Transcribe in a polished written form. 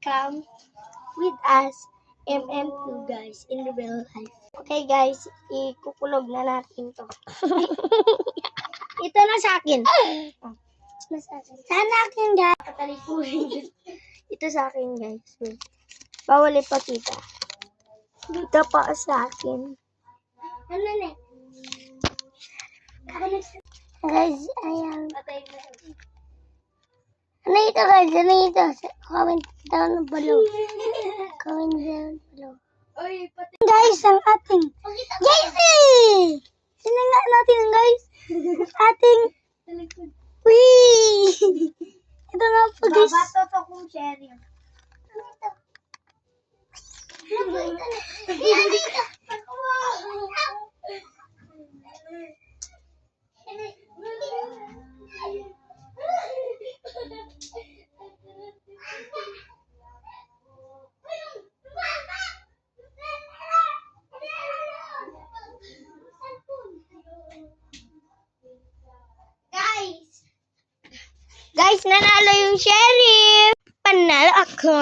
come with us, MM2 guys, in the real life. Okay guys, ikukulog na natin to. Ito na sa akin. Sana akin guys. Katalikurin. Ito sa akin guys. Wait. Bawal ipakita. Ito pa sa akin. Ano na? Guys, ayan. Ano ito guys? Ano ito? Comment down below. Comment down below. Guys, ang ating guys sinanga natin guys. Ating wee. Ito nga po guys. Babato to kung cherry. Ano ito? Guys, nanalo yung sheriff. Panalo ako.